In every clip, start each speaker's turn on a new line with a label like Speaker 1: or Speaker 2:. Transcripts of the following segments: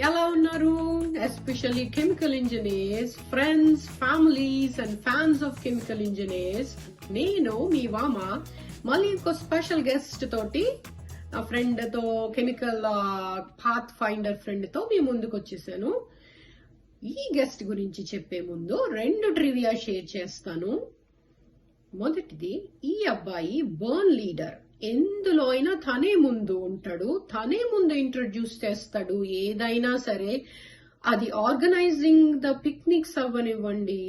Speaker 1: ఎలా ఉన్నారు? Especially chemical engineers, friends, families and fans of chemical engineers. నేను మీ వామ మళ్ళీ ఇంకో స్పెషల్ గెస్ట్ తోటి నా ఫ్రెండ్ తో కెమికల్ పాత్ఫైండర్ ఫ్రెండ్ తో మీ ముందుకు వచ్చేసాను. ఈ గెస్ట్ గురించి చెప్పే ముందు 2 ట్రివియా షేర్ చేస్తాను. మొదటిది, ఈ అబ్బాయి బర్న్ లీడర్. ఎందులో అయినా తనే ముందు ఉంటాడు, తనే ముందు ఇంట్రడ్యూస్ చేస్తాడు ఏదైనా సరే. అది ఆర్గనైజింగ్ ద పిక్నిక్స్ అవ్వనివ్వండి,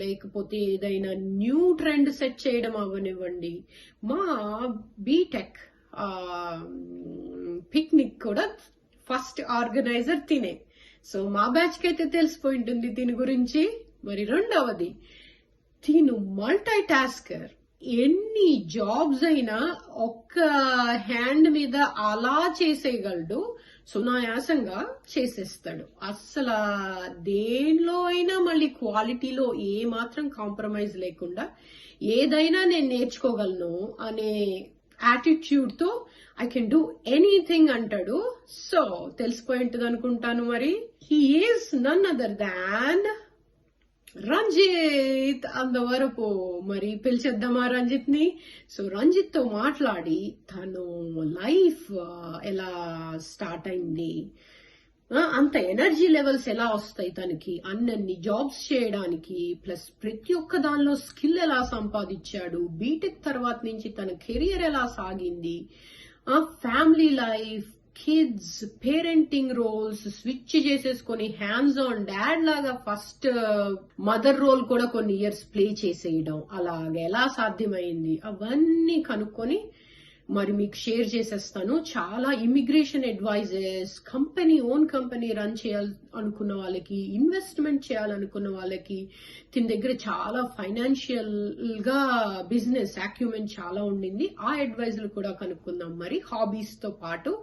Speaker 1: లేకపోతే ఏదైనా న్యూ ట్రెండ్ సెట్ చేయడం అవ్వనివ్వండి. మా బీటెక్ పిక్నిక్ కూడా ఫస్ట్ ఆర్గనైజర్ తినే. సో మా బ్యాచ్ కి అయితే తెలిసిపోయి ఉంటుంది దీని గురించి. మరి రెండవది, తిను మల్టీ టాస్కర్. ఎన్ని జాబ్స్ అయినా ఒక్క హ్యాండ్ మీద అలా చేసేయగలడు, సునాయాసంగా చేసేస్తాడు. అస్సలు దేనిలో అయినా మళ్ళీ క్వాలిటీలో ఏ మాత్రం కాంప్రమైజ్ లేకుండా ఏదైనా నేను నేర్చుకోగలను అనే యాటిట్యూడ్ తో ఐ కెన్ డూ ఎనీథింగ్ అంటాడు. సో తెలిసిపోయి ఉంటుంది అనుకుంటాను. మరి he is none other than Ranjith Andavarapu. మరి పిలిచేద్దామా రంజిత్ ని? సో రంజిత్ తో మాట్లాడి తను లైఫ్ ఎలా స్టార్ట్ అయింది, అంత ఎనర్జీ లెవెల్స్ ఎలా వస్తాయి తనకి, అన్ని జాబ్స్ చేయడానికి, ప్లస్ ప్రతి ఒక్క దానిలో స్కిల్ ఎలా సంపాదించాడు, బీటెక్ తర్వాత నుంచి తన కెరియర్ ఎలా సాగింది, family life, kids, parenting roles switch చేసేసుకొని హ్యాండ్స్ ఆన్ డాడ్ లాగా ఫస్ట్ మదర్ రోల్ కూడా కొన్ని ఇయర్స్ ప్లే చేసేయడం, అలాగే ఎలా సాధ్యమైంది అవన్నీ కనుక్కొని మరి మీకు షేర్ చేసేస్తాను. చాలా immigration advisors, own company run చేయాలనుకున్న వాళ్ళకి, ఇన్వెస్ట్మెంట్ చేయాలనుకున్న వాళ్ళకి దీని దగ్గర చాలా ఫైనాన్షియల్ గా బిజినెస్ అక్యూమెంట్ చాలా ఉండింది. ఆ అడ్వైజులు కూడా కనుక్కుందాం మరి హాబీస్ తో పాటు.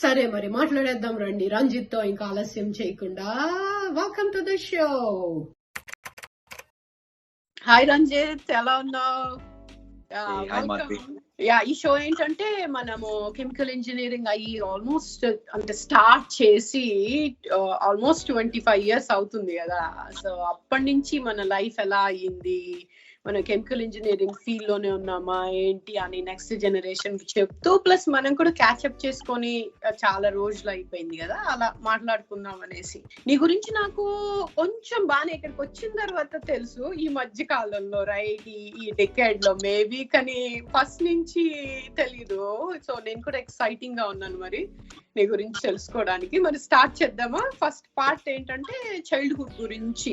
Speaker 1: సరే మరి మాట్లాడేద్దాం రండి రంజిత్ తో, ఇంకా ఆలస్యం చేయకుండా. Welcome to the show. Hi Ranjith, ఎలా ఉన్నావు? ఈ షో ఏంటంటే మనము కెమికల్ ఇంజనీరింగ్ అయ్యి ఆల్మోస్ట్ అంటే స్టార్ట్ చేసి ఆల్మోస్ట్ 25 years అవుతుంది కదా. సో అప్పటి నుంచి మన లైఫ్ ఎలా అయ్యింది, మనం కెమికల్ ఇంజనీరింగ్ ఫీల్డ్ లోనే ఉన్నామా ఏంటి అని నెక్స్ట్ జనరేషన్ కి చెప్తూ, ప్లస్ మనం కూడా క్యాచ్అప్ చేసుకొని చాలా రోజులు అయిపోయింది కదా, అలా మాట్లాడుకుందాం అనేసి. నీ గురించి నాకు కొంచెం బాగానే ఇక్కడికి వచ్చిన తర్వాత తెలుసు, ఈ మధ్య కాలంలో రైట్ ఈ డెకేడ్ లో మేబీ, కానీ ఫస్ట్ నుంచి తెలీదు. సో నేను కూడా ఎక్సైటింగ్ గా ఉన్నాను మరి నీ గురించి తెలుసుకోవడానికి. మరి స్టార్ట్ చేద్దామా? ఫస్ట్ పార్ట్ ఏంటంటే చైల్డ్హుడ్ గురించి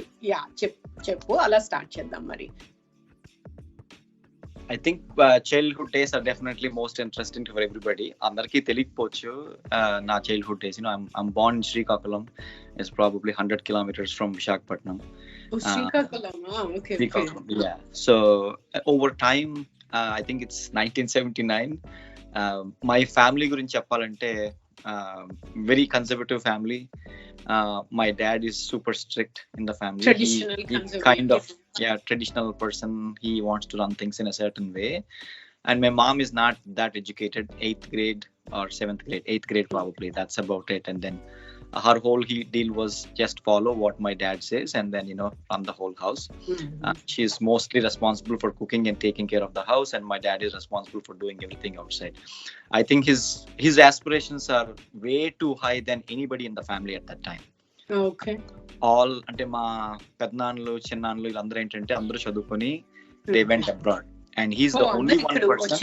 Speaker 1: చెప్పు, అలా స్టార్ట్ చేద్దాం మరి.
Speaker 2: I think childhood days are definitely most interesting for everybody. Andarki telikapochu na childhood days. I'm born in Srikakulam. It's probably 100 kilometers from Visakhapatnam.
Speaker 1: Oh, Srikakulam. Okay.
Speaker 2: Srikakulam, yeah. So over time, I think it's 1979. My family gurinchi cheppalante very conservative family. My dad is super strict in the family.
Speaker 1: Traditional,
Speaker 2: he kind of traditional person. He wants to run things in a certain way. And my mom is not that educated. 8th grade or 7th grade, 8th grade probably. That's about it. And then her whole deal was just follow what my dad says and then run the whole house. She is mostly responsible for cooking and taking care of the house, and my dad is responsible for doing everything outside. I think his aspirations are way too high than anybody in the family at that time.
Speaker 1: Okay.
Speaker 2: All అంటే మా పెద్దనాన్నలు చిన్నాన్నలు వీళ్ళందరూ ఏంటంటే అందరూ చదువుకొని they went abroad and he's the only one person.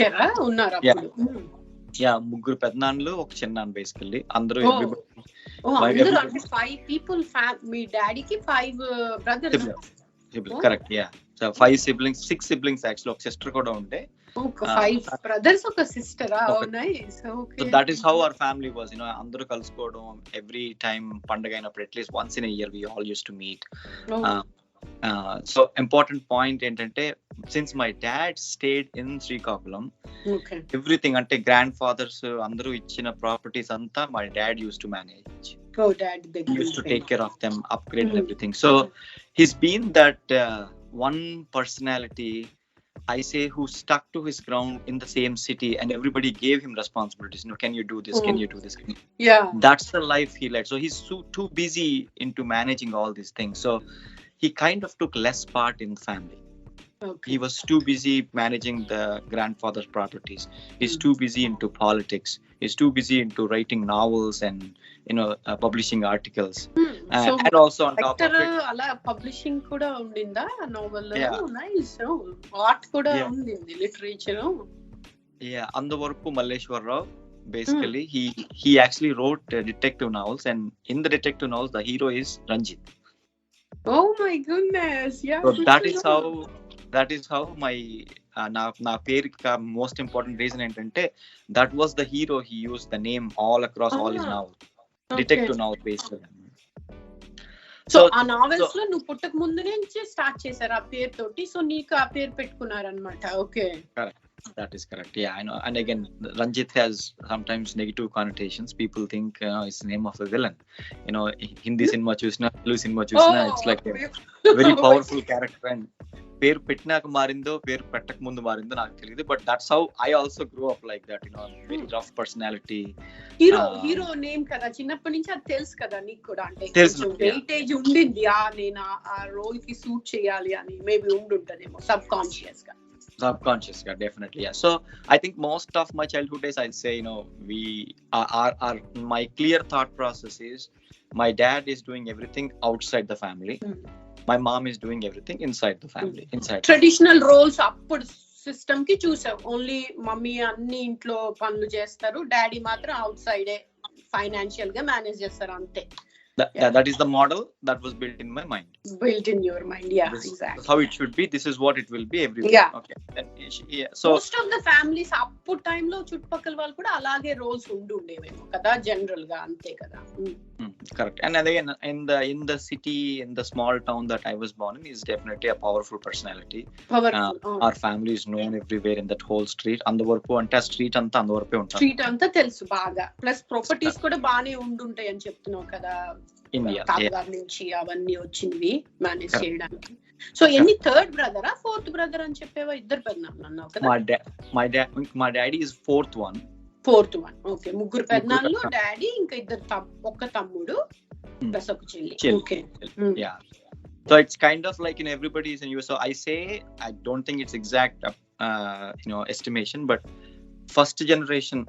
Speaker 2: ముగ్గురు పెద్దనాన్నలు ఒక చిన్నాన్న basically అందరూ.
Speaker 1: అందరూ 5 people. మీ డాడీకి 5 brothers.
Speaker 2: Correct. So 5 siblings, 6 siblings actually. ఒక సిస్టర్ కూడా ఉండే.
Speaker 1: 5 brothers, ఒక sister. Nice. Okay.
Speaker 2: So that is how our family was. అందరూ కలుసుకోవడం ఎవ్రీ టైం పండగ అయినప్పుడు at least once in a year we all use to meet. So important point ఏంటంటే since my dad stayed in Srikakulam, everything అంటే grandfathers అందరూ ఇచ్చిన properties అంతా my dad use to manage. Used to take care of them, upgrade and everything. So he's been that one personality I say, who stuck to his ground in the same city, and everybody gave him responsibilities. Can you do this? Can you do this?
Speaker 1: Yeah.
Speaker 2: That's the life he led. So he's too busy into managing all these things. So he kind of took less part in the family.
Speaker 1: Okay.
Speaker 2: He was too busy managing the grandfather's properties. He's too busy into politics. He's too busy into writing novels and publishing articles.
Speaker 1: So
Speaker 2: and also on top of it,
Speaker 1: అలా publishing కూడా ఉండిందా novel?
Speaker 2: Yeah.
Speaker 1: Nice. Art కూడా ఉండింది, literature.
Speaker 2: Andhavarapu Malleshwarrao, basically he actually wrote detective novels, and in the detective novels the hero is Ranjit.
Speaker 1: Oh my goodness. Yeah.
Speaker 2: So that is how my na పేరు most important reason ఏంటంటే that was the hero he used the name all across all his novels. Detective novel basically.
Speaker 1: So ఆ novels లో నువ్వు పుట్టక ముందు నుంచి start చేశారు ఆ పేరు తోటి, సో నీకు ఆ పేరు పెట్టుకున్నారన్నమాట. Okay.
Speaker 2: That is correct. Yeah, I know. And again, Ranjit has sometimes negative connotations. People think it's the name of a villain. Hindi cinema chusna, Telugu cinema chusna, it's like a very powerful character. And పేరు పెట్టినాక మారిందో పేరు పెట్టక ముందు మారిందో నాకు తెలియదు, but that's how I also grow up like that. Very rough personality. Hero name కదా, చిన్నప్పటి నుంచి అది తెలుసు కదా నీకు కూడా, అంటే వెయిటేజ్ ఉండింది నేను ఆ రోల్ కి సూట్ చేయాలి అని మేబీ ఉండుంటదేమో సబ్ కాన్షియస్ గా. Definitely. Yeah. So I think most of my childhood days, I'll say, my clear thought process is my dad is doing everything outside the family. My mom is doing everything inside the family.
Speaker 1: Traditional roles appudu system ki chusav. Only mummy anni intlo panlu chestaru, daddy matra outside financial ga manage chestaru ante.
Speaker 2: That is the model that was built in my mind.
Speaker 1: Built in your mind, yeah. Exactly.
Speaker 2: That's how it should be. This is what it will be everywhere.
Speaker 1: Yeah.
Speaker 2: Okay. So
Speaker 1: most of the families appu time lo chutpakkal vallu kuda alage roles undundevemo kada, general ga ante kada.
Speaker 2: Correct. And again, in the city, in the small town that I was born in, is definitely a powerful personality. Our family is known everywhere in that whole street. Andhavarapu ante street anta Andhavarapu unta. Street
Speaker 1: anta telusu baga. Plus properties kuda baane unduntayi ani cheptunavu kada.
Speaker 2: India
Speaker 1: తాతగారి నుంచి అవన్నీ వచ్చినవి manage చేయడానికి. So ఎన్ని third బ్రదరా fourth brother అని చెప్పేవా? ఇద్దరు పెద్దనాన్నలు అన్నావు కదా.
Speaker 2: my daddy is fourth one.
Speaker 1: Okay. ముగ్గురు పెద్దనాన్నలు, డాడీ, ఇంకా ఇద్దరు ఒక్క తమ్ముడు ప్లస్ ఒక చెల్లి. Okay.
Speaker 2: Yeah. So it's kind of like everybody is in US. So I say I don't think it's exact estimation, but first generation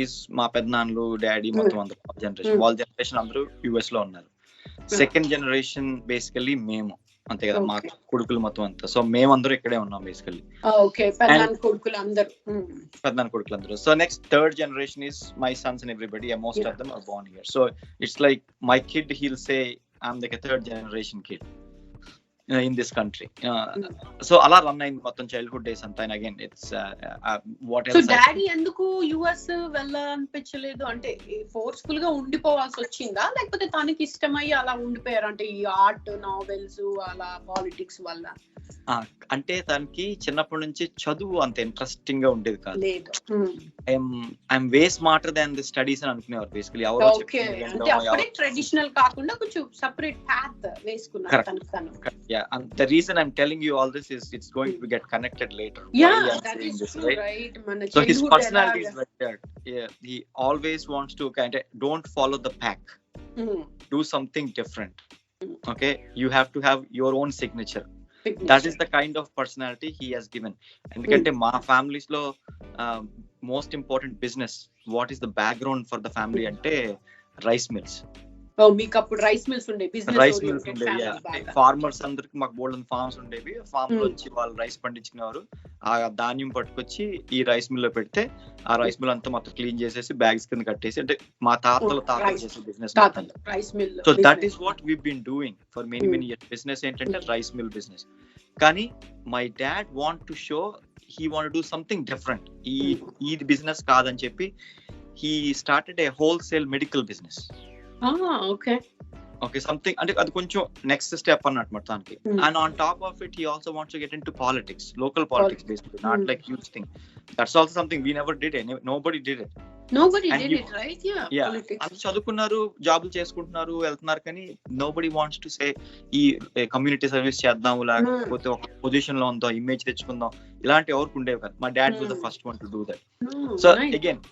Speaker 2: is మా పెద్దనాన్నలు, daddy, మొత్తం అందరూ జనరేషన్, వాళ్ళ జనరేషన్ అందరూ యుఎస్ లో ఉన్నారు. సెకండ్ జనరేషన్ బేసికల్లీ మేము అంతే కదా, మా కొడుకులు మొత్తం అంతా. సో మేమందరూ ఇక్కడే ఉన్నాం బేసికల్లీ.
Speaker 1: పెద్దనాన్న కొడుకులు అందరూ.
Speaker 2: So next third generation is my sons and everybody. Most of them are born here. So it's like my kid, he'll say I'm like a third generation kid in this country. So ala run ayin mottham childhood days anta. And again, it's what else.
Speaker 1: So daddy enduku US వెళ్ళాలనిపించలేదు అంటే forceful గా ఉండిపోవాల్సి వచ్చిందా, లేకపోతే తనకి ఇష్టమై అలా ఉండిపోయారు అంటే ఈ art, novels, అలా పాలిటిక్స్ వల్ల?
Speaker 2: అంటే తనకి చిన్నప్పటి నుంచి చదువు అంత ఇంట్రెస్టింగ్ గా ఉండేది కాదు. I'm way smarter than the studies అని అనుకునేవారు బేసికలీ.
Speaker 1: అప్పుడే ట్రెడిషనల్ కాకుండా కొంచెం సెపరేట్ పాత్ వేసుకున్నారు తనకు తను.
Speaker 2: Yeah, and the reason I'm telling you all this is it's going to get connected later.
Speaker 1: Yeah, that is this, true, right?
Speaker 2: So his personality is like that. Yeah, he always wants to kind of don't follow the pack. Do something different. Okay, you have to have your own signature. That is the kind of personality he has given. Endukante ma families lo most important business, what is the background for the family ante rice mills.
Speaker 1: మీకు అప్పుడు rice mills ఉండే,
Speaker 2: rice mills ఉండేవి. Farmers అందరికి మాకు బోల్డెన్ forms ఉండేవి. Form లో వచ్చి వాళ్ళు రైస్ పండించుకునేవారు. ఆ ధాన్యం పట్టుకొచ్చి ఈ రైస్ మిల్ లో పెడితే ఆ రైస్ మిల్ అంతా మొత్తం క్లీన్ చేసేసి బ్యాగ్స్ కింద కట్టేసి, అంటే మా తాతలు చేసే business. So that is what we been doing for many years. Business ఏంటంటే రైస్ మిల్ బిజినెస్. కానీ my dad want to show he want do something different. ఈ బిజినెస్ కాదని చెప్పి he started a wholesale medical business. Okay, something అంటే అది కొంచెం next step అన్నట్టు మొత్తానికి. And on top of it, he also wants to get into politics, local politics basically, not like huge thing. That's also something we never did. Nobody did it,
Speaker 1: right? Yeah, politics.
Speaker 2: అది చదువుకున్నారు, జాబులు చేసుకుంటున్నారు, వెళ్తున్నారు, కానీ nobody wants to say ఈ community service చేద్దాం, లేకపోతే ఒక పొజిషన్ లో ఉందాం, ఇమేజ్ తెచ్చుకుందాం. ఇలాంటి ఎవరికి ఉండేవి కాదు. మా dad was the first one to do that. So again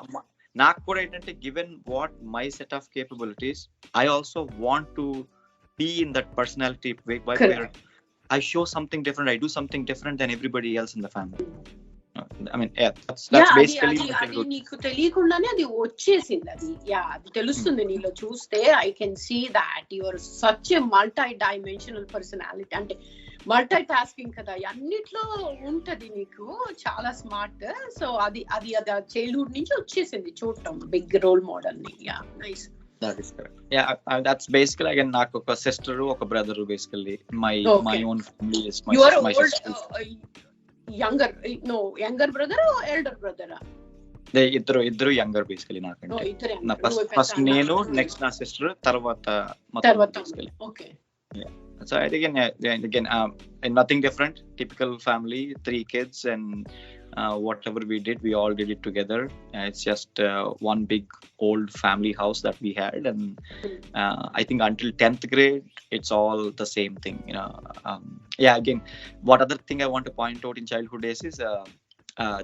Speaker 2: నాకు కూడా ఏంటంటే given what my set of capabilities, I also want to be in that personality where I show something different, I do something different than everybody else in the family. I mean, that's basically
Speaker 1: అది నీకు తెలియకుండానే అది వచ్చేసింది. అది అది తెలుస్తుంది నీలో చూస్తే. I can see that you are such a multidimensional personality. అంటే మల్టీ టాస్కింగ్ కదా, అన్నిట్లో ఉంటది నీకు, చాలా స్మార్ట్. సో అది అది అది చైల్డ్హుడ్ నుంచి వచ్చేసింది చూడటం, బిగ్ రోల్ మోడల్ ని. Nice.
Speaker 2: That is correct. That's basically, again, నాకు ఒక సిస్టర్ ఒక brother. basically my own family is my sister.
Speaker 1: younger brother or elder brother?
Speaker 2: they ఇద్దరు younger basically నాకంటే. నా ఫస్ట్ నేను, నెక్స్ట్ నా సిస్టర్, తర్వాత basically.
Speaker 1: Okay.
Speaker 2: So I think again nothing different, typical family, 3 kids, and whatever we did, we all did it together. It's just one big old family house that we had, and I think until 10th grade it's all the same thing, again, what other thing I want to point out in childhood days is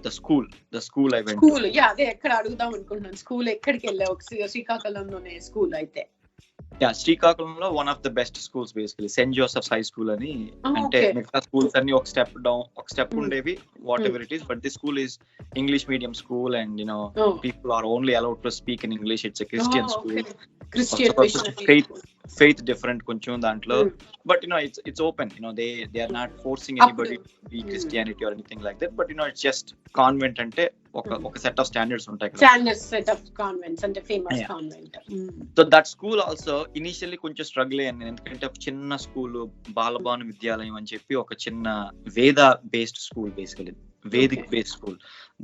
Speaker 2: the school I went to.
Speaker 1: అదే ఎక్కడ అడుగుదాం అనుకుంటున్నాను. School ఎక్కడికి వెళ్ళావు? శ్రీకాకుళంలోనే school అయితే?
Speaker 2: శ్రీకాకుళంలో one of the best schools basically Saint Joseph's high school అని. అంటే మిగతా స్కూల్స్ అన్ని ఒక స్టెప్ డౌన్, ఒక స్టెప్ ఉండేవి, whatever it is, but this school is English medium school, and people are only allowed to speak in English. It's a Christian school. faith different కొంచెం దాంట్లో, but it's open. they are not forcing anybody to be Christianity or anything like that, but it's just convent అంటే ఒక set of standards ఉంటాయి కదా.
Speaker 1: Standards set of convents అంటే famous convent.
Speaker 2: So that school also initially కొంచెం struggle అయ్యాను, ఎందుకంటే ఒక చిన్న స్కూల్, బాలభాను విద్యాలయం అని చెప్పి ఒక చిన్న వేద based school, basically Vedic based school.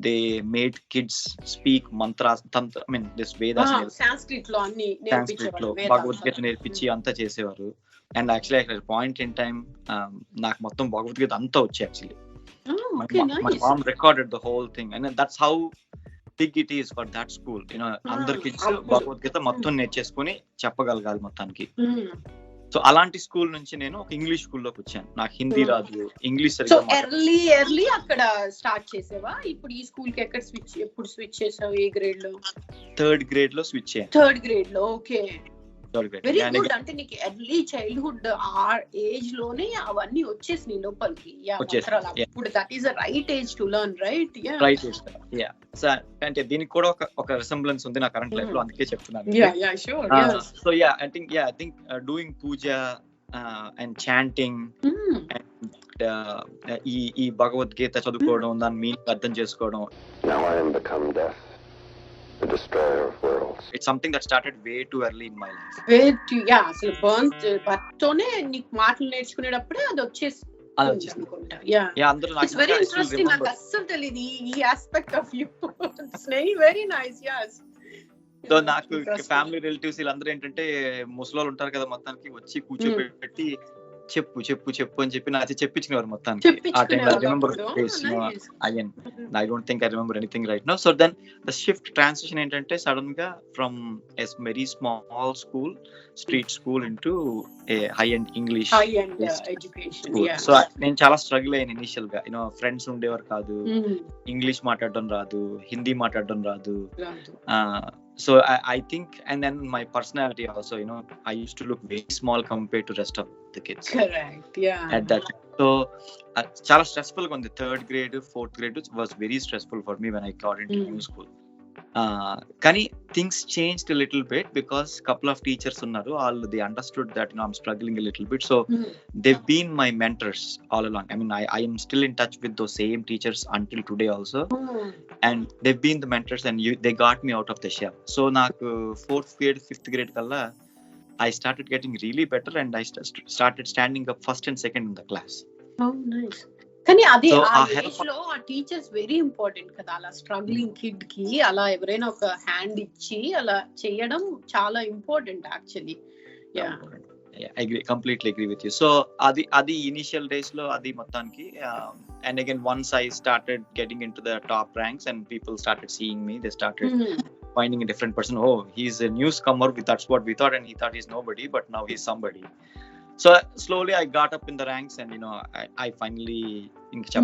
Speaker 2: They made kids speak mantras, tantra, I mean this Vedas,
Speaker 1: Sanskrit lo anni nerpichevaru,
Speaker 2: Bhagavad Gita nerpichi anta chesevaru. And actually at a point in time నాకు మొత్తం Bhagavad Gita anta వచ్చి actually. My mom recorded the whole thing, and that's how big it is for that school. అందరు kids Bhagavad Gita మొత్తం నేర్చేసుకొని చెప్పగలగాలి మొత్తానికి. So అలాంటి school నుంచి నేను ఒక ఇంగ్లీష్ స్కూల్లోకి వచ్చాను. నాకు హిందీ రాదు, ఇంగ్లీష్ సరిగ్గా.
Speaker 1: సో ఎర్లీ అక్కడ స్టార్ట్ చేసావా? ఇప్పుడు ఈ స్కూల్ కి ఎప్పుడు స్విచ్ చేసావు? ఏ గ్రేడ్ లో?
Speaker 2: థర్డ్ గ్రేడ్ లో స్విచ్ అయ్యాను.
Speaker 1: థర్డ్ గ్రేడ్ లో, ఓకే. Very good. అంటే నీకు ఎర్లీ చైల్డ్హుడ్ ఆ ఏజ్ లోనే అవన్నీ వచ్చేసి నీ లోపలికి. ఇప్పుడు that is the right age to learn, right?
Speaker 2: Right age. So అంటే దీనికి కూడా ఒక రిసెంబ్లెన్స్ ఉంది నా కరెంట్ లైఫ్ లో, అందుకే చెప్తున్నాను. So I think doing puja and chanting and ఈ భగవద్గీత చదువుకోవడం, దాని మీనింగ్ అర్థం చేసుకోవడం.
Speaker 3: Now I am become death, the destroyer of worlds.
Speaker 2: It's something that started way too early in my life.
Speaker 1: అసలు బర్త్ తోనే నీకు మాటలు నేర్చుకునేటప్పుడే అది వచ్చేసి అనుకుంటా.
Speaker 2: అందరూ
Speaker 1: ఇట్స్ వెరీ ఇంట్రెస్టింగ్. నాకు అస్సలు తెలియదు ఈ aspect of you. It's very nice.
Speaker 2: So నాకు ఫ్యామిలీ రిలేటివ్స్ వీళ్ళందరూ ఏంటంటే ముసలోళ్ళు ఉంటారు కదా, మొత్తానికి వచ్చి కూర్చోబెట్టి చెప్పు చెప్పు చెప్పు అని చెప్పి నాకు చెప్పించుకునేవారు మొత్తానికి. ఆ time I remember again I don't think I remember anything right now. So then the shift transition ఏంటంటే సడన్ గా from a very small school, street school into a high and English
Speaker 1: education.
Speaker 2: So నేను చాలా struggle అయ్యాను initial గా. Friends ఉండేవారు కాదు, English మాట్లాడడం రాదు, హిందీ మాట్లాడడం రాదు. So I think, and then my personality also, I used to look very small compared to rest of the kids.
Speaker 1: Correct.
Speaker 2: At that time. So chala stressful on the 3rd grade, 4th grade was very stressful for me when I got into new school. Kani things changed a little bit because couple of teachers unnaru, all they understood that I'm struggling a little bit, so they've been my mentors all along. I mean I am still in touch with those same teachers until today also, and they've been the mentors, and they got me out of the shell. So naku 4th grade 5th grade kalla I started getting really better, and I started standing up first and second in the class.
Speaker 1: Oh nice. కానీ అదే ఆ age లో ఆ teachers very important కదా. అలా struggling kid కి అలా ఎవరైనా ఒక హ్యాండ్ ఇచ్చి అలా చేయడం చాలా important actually.
Speaker 2: I completely agree with you. So adi initial days lo adi mottaనికి, and again once I started getting into the top ranks and people started seeing me, they started finding a different person. Oh, he's a newcomer, that's what we thought, and he thought he's nobody, but now he's somebody. So slowly I got up in the ranks, and I finally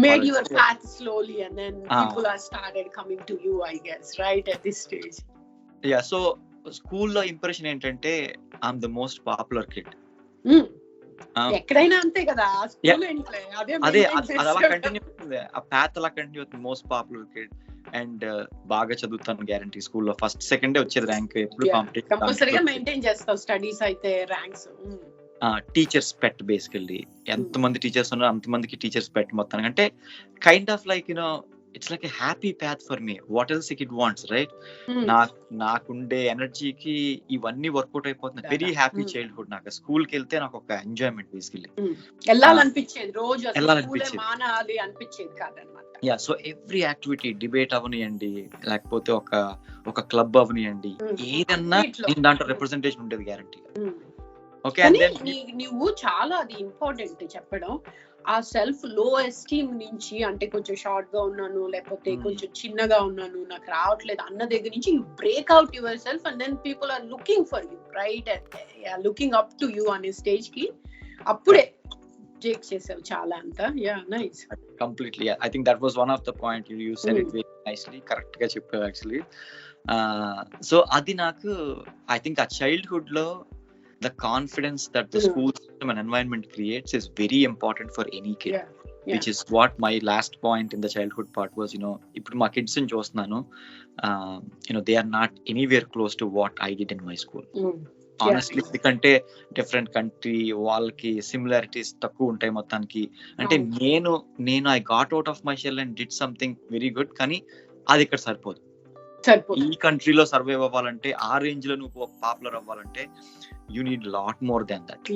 Speaker 1: made your path slowly, and then people are started coming to you, I guess, right, at this stage.
Speaker 2: Yeah, so school lo impression entante I'm the most popular kid.
Speaker 1: ఎక్కడైనా అంతే కదా, school ఏంట్లే
Speaker 2: అదే అలా continue అవుతుంది, ఆ path అలా continue అవుతుంది. Most popular kid and బాగా చదువుతాను గ్యారంటీ. స్కూల్లో ఫస్ట్ సెకండ్ వచ్చేది ర్యాంక్. ఎప్పుడు
Speaker 1: కంపల్సరీగా మెయింటైన్ చేస్తావు స్టడీస్ అయితే, ర్యాంక్స్.
Speaker 2: టీచర్స్ పెట్ బేసికల్లీ, ఎంతమంది టీచర్స్ ఉన్నారో అంతమందికి టీచర్స్ పెట్ మొత్తానికి. అంటే kind of like it's like a happy path for me. What else it wants, right? నాకుండే ఎనర్జీకి ఇవన్నీ వర్కౌట్ అయిపోతుంది. Very happy childhood. నాకు స్కూల్కి వెళ్తే నాకు ఒక ఎంజాయ్మెంట్ బేసికల్లీ.
Speaker 1: వెళ్ళాలనిపించేది, రోజు అనిపించేది కాదనమాట.
Speaker 2: Yeah, so every activity, debate అవనియండి, లేకపోతే ఒక క్లబ్ అవనియండి, ఏదన్నా దాంట్లో రిప్రజెంటేషన్ ఉండేది గ్యారంటీ.
Speaker 1: నువ్వు చాలా అది ఇంపార్టెంట్ చెప్పడం. ఆ సెల్ఫ్ లో ఎస్టీమ్ నుంచి, అంటే కొంచెం షార్ట్ గా ఉన్నాను, లేకపోతే కొంచెం చిన్నగా ఉన్నాను, నాకు రావట్లేదు అన్న దగ్గర నుంచి you break out yourself, and then people are looking for you, right? Looking up to you అనే స్టేజ్ కి అప్పుడే టేక్ చేసావు చాలా అంతా. Yeah, nice.
Speaker 2: Completely. I think that was one of the point you said it very nicely. Correct గా చెప్పావు actually. So అది నాకు, ఐ థింక్ ఆ చైల్డ్హుడ్ లో the confidence that the school system and environment creates is very important for any kid. Which is what my last point in the childhood part was. ఇప్పుడు మా kids ని చూస్తున్నాను, they are not anywhere close to what I did in my school. Honestly, ఎందుకంటే different country, వాళ్ళకి similarities తక్కువ ఉంటాయి మొత్తానికి. అంటే నేను I got out of my shell and did something very good, కానీ అది ఇక్కడ సరిపోదు. ఈ కంట్రీలో సర్వైవ్ అవ్వాలంటే, ఆ రేంజ్ లో నువ్వు పాపులర్ అవ్వాలంటే, you need a lot more than that.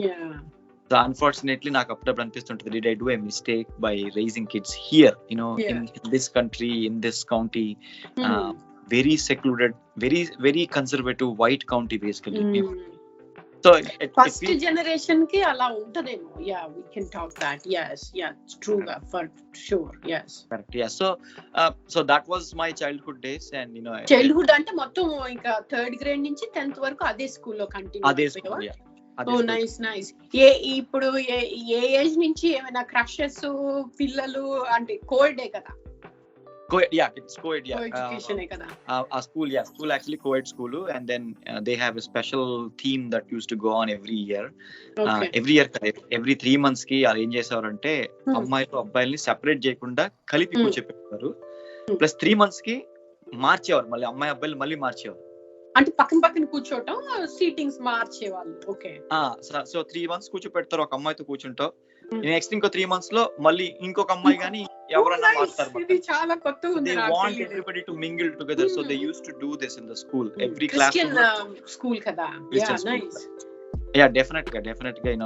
Speaker 2: So unfortunately నాకు అప్పుడప్పుడు అనిపిస్తుంటుంది, did I do a mistake by raising kids here, in this country, in this county, very secluded, very very conservative white county basically. So
Speaker 1: first generation కి అలా ఉంటదేమో. Yeah, we can talk that. Yes, yeah, it's true, for sure. Yes,
Speaker 2: correct. Yeah, so that was my childhood days, and
Speaker 1: childhood అంటే మొత్తం ఇంకా 3rd grade నుంచి 10th వరకు అదే స్కూల్లో కంటిన్యూ.
Speaker 2: అదే స్కూల్.
Speaker 1: ఓ నైస్ నైస్. ఇప్పుడు ఏ ఏజ్ నుంచి ఏమైనా క్రషెస్, పిల్లలు అంటే కోఎడ్ కదా?
Speaker 2: It's co-ed.
Speaker 1: Co-education kada.
Speaker 2: School actually co-ed school, and then they have a special theme that used to go on every year. Every 3 months ki are em chesavarante, అమ్మాయిలు అబ్బాయిల్ని separate చేయకుండా కలిపి కూర్చోపెట్టారు. Plus 3 months కి మార్చేవారు, మళ్ళీ అమ్మాయి అబ్బాయిలు మళ్ళీ మార్చేవారు.
Speaker 1: అంటే పక్కన కూర్చోవటం, సీటింగ్స్ మార్చేవాళ్ళు. ఓకే.
Speaker 2: సో 3 months కూర్చోపెడతారు, ఒక అమ్మాయితో కూర్చుంటావు. నెక్స్ట్ ఇంకో 3 months లో మళ్ళీ ఇంకొక అమ్మాయి గానీ ఎవరైనా మారుతారు.
Speaker 1: ఇది చాలా కొత్తగా ఉంది.
Speaker 2: They want everybody to mingle together, so they used to do this in the school. Every class
Speaker 1: school kada. Yeah, nice.
Speaker 2: Yeah, definitely,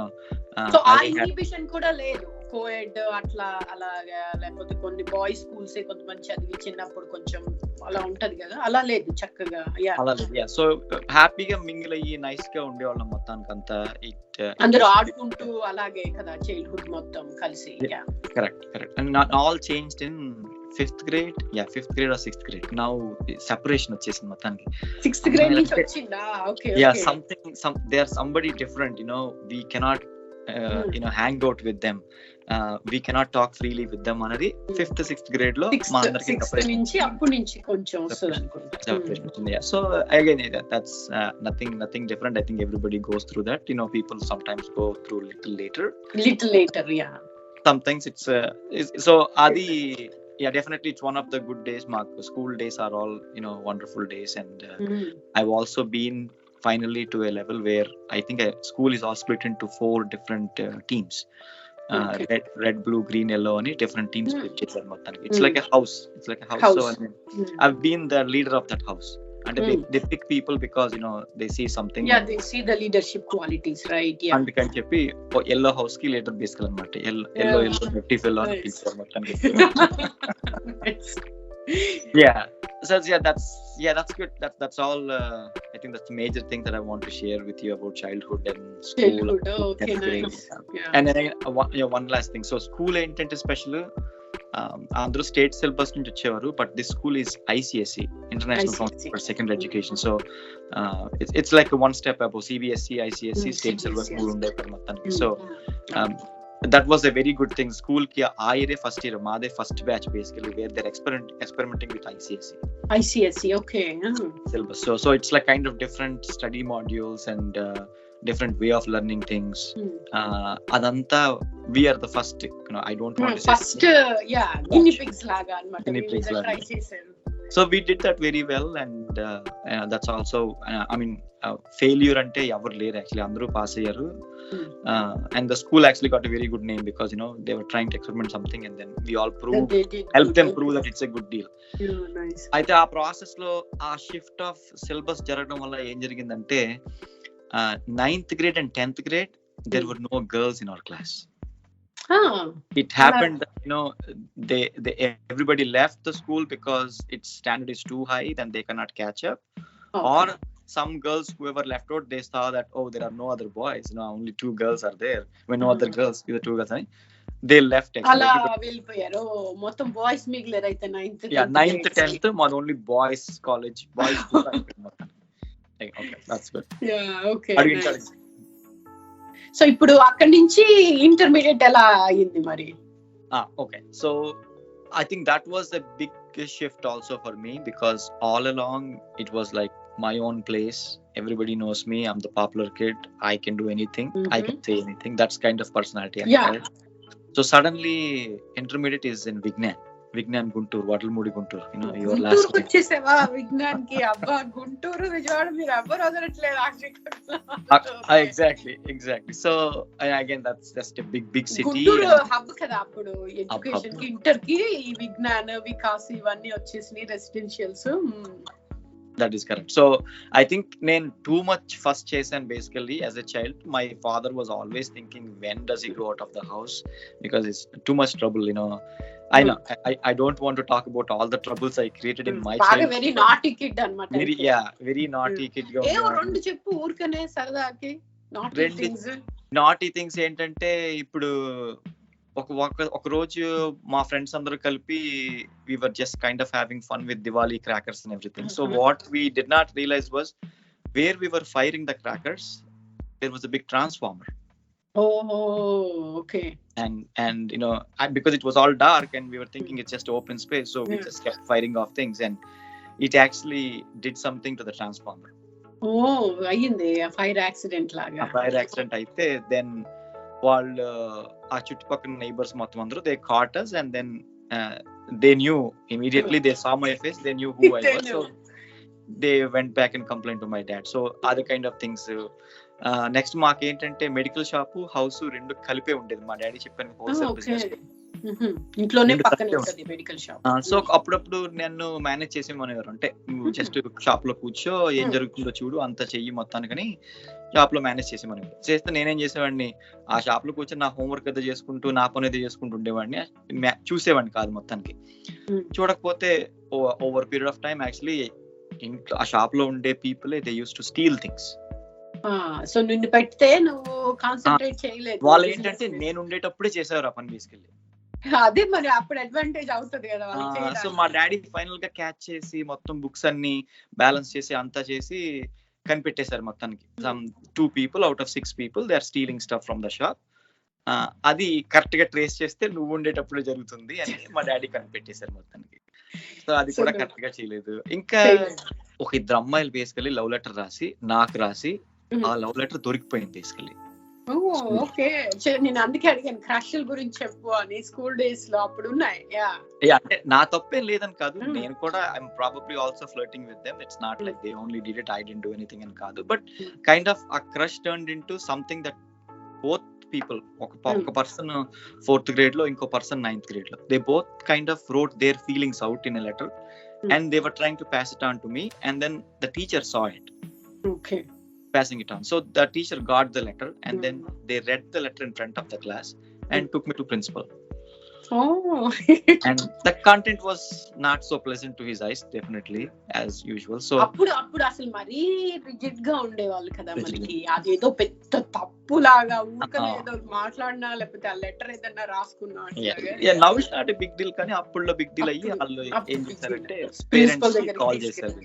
Speaker 1: so ఆ ఇన్హిబిషన్ కూడా లేదు కోఎడ్ అట్లా అలాగా, లేకపోతే కొన్ని బాయ్స్ స్కూల్స్ కొంతమంది చదివి చిన్నప్పుడు కొంచెం అలా ఉంటది కదా, అలా లేదు చక్కగా.
Speaker 2: సో హ్యాపీగా మింగిల్ అయ్యి నైస్ గా ఉండేవాళ్ళం మొత్తానికి అంతా.
Speaker 1: అందరూ ఆడుకుంటూ అలాగే కదా చైల్డ్హుడ్ మొత్తం కలిసి.
Speaker 2: Correct. And not all changed in 5th grade. 5th grade or 6th grade. Now separation వచ్చేసింది మొత్తానికి.
Speaker 1: 6th grade నుంచి వచ్చిందా? Okay.
Speaker 2: They are somebody different, we cannot hang out with them, we cannot talk freely with them అనేది 5th 6th grade లో మా అందరికి
Speaker 1: separation నుంచి అప్పుడు నుంచి కొంచెం వస్తుంది అనుకుంటా.
Speaker 2: So again, that's nothing different. I think everybody goes through that. People sometimes go through little later.
Speaker 1: Yeah,
Speaker 2: sometimes it's so adi. Yeah, definitely it's one of the good days. My school days are all wonderful days, and I've also been finally to a level where I think school is all split into 4 different teams. Red, blue, green, yellow ani different teams split chesaru mottani. It's like a house. So I've been the leader of that house, and they pick people because they see something.
Speaker 1: Yeah, they see the leadership qualities, right? Yeah,
Speaker 2: అందుకని చెప్పి yellow house ki leader తీసుకెళ్ళనమాట. yellow dirty fellow అని పిలుస్తారు మొత్తానికి. That's good. That's all. I think that's the major thing that I want to share with you about childhood and school.
Speaker 1: Okay, nice.
Speaker 2: And then one last thing. So school ఏంటంటే special, అందరూ state syllabus నుంచి వచ్చేవారు, but this school is ICSE, International Council for Secondary Education. So it's like one step above CBSE, ICSE, state syllabus school ఉండేవారు మొత్తానికి. So that was a very good thing. School కి ఆ year first year మాదే first batch basically, where they're experimenting with
Speaker 1: ICSE, okay.
Speaker 2: syllabus. So it's like kind of different study modules and different way of learning things. Adanta we are the first, I don't want to say
Speaker 1: first, guinea pigs laga anamata, we will try చేసారు.
Speaker 2: So we did that very well, and that's also failure ante ever leru actually, andru pass ayyaru. And the school actually got a very good name because they were trying to experiment something, and then we all helped them prove that it's a good deal.
Speaker 1: Nice.
Speaker 2: అయితే ఆ process లో ఆ shift of syllabus జరగడం వల్ల ఏం జరిగిందంటే 9th grade and 10th grade there were no girls in our class. It happened that everybody left the school because its standard is too high, then they cannot catch up. Or some girls, whoever left out, they saw that there are no other boys, only 2 girls are there, when no other girls, either 2 girls, they left actually.
Speaker 1: Ala vellipoyaru, mottham boys miglaru aithe
Speaker 2: 9th 10th మన only boys college, boys school. Okay, that's good.
Speaker 1: Okay. So ఇప్పుడు అక్కడి నుంచి intermediate ఎలా అయ్యింది మరి?
Speaker 2: Okay, so I think that was a big shift also for me, because all along it was like my own place, everybody knows me, I'm the popular kid, I can do anything, I can say anything, that's kind of personality I had. So suddenly intermediate is in Vignan Guntur, Vadlamudi Guntur, your last
Speaker 1: Guntur వచ్చేసావా విజ్ఞాన్ కి? అబ్బా గుంటూరు విజయవాడ మీరు ఎవ్వరు వదలట్లేదు
Speaker 2: exactly. So again that's just a big city.
Speaker 1: Guntur hub కదా అప్పుడు education కి, inter కి ఈ విజ్ఞాన్ వికాస్ ఇవన్నీ వచ్చేసి residentials.
Speaker 2: That is correct. So I think నేను too much fuss చేశాను basically as a child. My father was always thinking, when does he go out of the house, because it's too much trouble, I know I don't want to talk about all the troubles I created in my childhood.
Speaker 1: Very naughty kid anamata.
Speaker 2: Very naughty kid ga.
Speaker 1: రెండు చెప్పు ఊర్కనే సరదాకి.
Speaker 2: naughty things ఏంటంటే, ఇప్పుడు ఒక రోజు మా friends అందరూ కలిపి we were just kind of having fun with Diwali crackers and everything. So what we did not realize was, where we were firing the crackers, there was a big transformer.
Speaker 1: Okay.
Speaker 2: And because it was all dark and we were thinking it's just open space, so we just kept firing off things, and it actually did something to the transformer.
Speaker 1: అయ్యింది fire accident లాగా.
Speaker 2: Fire accident అయితే then వాళ్ళు ఆ చుట్టుపక్కల neighbours మొత్తం అందరూ they caught us, and then they knew immediately, they saw my face, they knew who I was, so they went back and complained to my dad. So other kind of things. Next మాకేంటంటే medical shop house రెండు కలిపే ఉండేది. మా daddy చెప్పాను wholesale business,
Speaker 1: ఇంట్లోనే పక్కనే ఉంటది medical shop.
Speaker 2: So అప్పుడప్పుడు నన్ను మేనేజ్ చేసేమనేవారు, అంటే నువ్వు జస్ట్ షాప్ లో కూర్చో, ఏం జరుగుతుందో చూడు, అంత చెయ్యి మొత్తానికని షాప్ లో మేనేజ్ చేసేమనేవారు. చేస్తే నేనేం చేసేవాడిని, ఆ షాప్ లో కూర్చొని నా హోంవర్క్ అయితే చేసుకుంటూ, నా పని అయితే చేసుకుంటూ ఉండేవాడిని, చూసేవాడిని కాదు మొత్తానికి. చూడకపోతే over period of time actually ఆ షాప్ లో ఉండే people they use to steal things.
Speaker 1: So నిన్ను పెడితే నువ్వు కాన్సంట్రేట్ చేయలేదు.
Speaker 2: వాళ్ళు ఏంటంటే నేను ఉండేటప్పుడే చేసేవారు ఆ పని తీసుకెళ్ళి.
Speaker 1: అదే మరి అప్పుడు అడ్వాంటేజ్ అవుతుంది కదా.
Speaker 2: సో మా డాడీ ఫైనల్ గా క్యాచ్ చేసి మొత్తం బుక్స్ అన్ని బ్యాలెన్స్ చేసి అంతా చేసి కనిపెట్టేశారు మొత్తానికి. Some 2 people out of 6 people they are stealing stuff from the shop. అది కరెక్ట్ గా ట్రేస్ చేస్తే నువ్వు ఉండేటప్పుడు జరుగుతుంది అని మా డాడీ కనిపెట్టేశారు మొత్తానికి. సో అది కూడా కరెక్ట్ గా చేయలేదు. ఇంకా ఒక 2 అమ్మాయిలు బేసికలీ లవ్ లెటర్ రాసి నాకు రాసి ఆ లవ్ లెటర్ దొరికిపోయింది బేసికలీ.
Speaker 1: ఓకే, నేను అందుకే అడిగాను క్రష్ల గురించి చెప్పు అని. స్కూల్ డేస్ లో అప్పుడు ఉన్నాయి.
Speaker 2: అంటే నా తప్పేం లేదని కాదు, నేను కూడా I'm probably also flirting with them. It's not like they only did it, I didn't do anything అని కాదు. బట్ కైండ్ ఆఫ్ ఆ crush turned into something that both people, ఒక పర్సన్ 4th grade లో, ఇంకో పర్సన్ 9th grade లో, they both kind of wrote their feelings out in a letter and they were trying to pass it on to me, and then the teacher saw it.
Speaker 1: Okay.
Speaker 2: Passing it on. So the teacher got the letter and then they read the letter in front of the class and took me to principal. and the content was not so pleasant to his eyes, definitely, as usual. So
Speaker 1: అప్పుడు అసలు మరీ rigid గా ఉండేవాళ్ళు కదా మనకి, అదేదో పెద్ద తప్పులాగా ఊరికనే ఏదో మాట్లాడినా లేకపోతే ఆ లెటర్ ఏదన్నా రాసుకున్నా.
Speaker 2: now it's not a big deal, కానీ అప్పుడులో బిగ్ డీల్ అయ్యి వాళ్ళు ఏం చేశారంటే పేరెంట్స్ కాల్ చేశారు.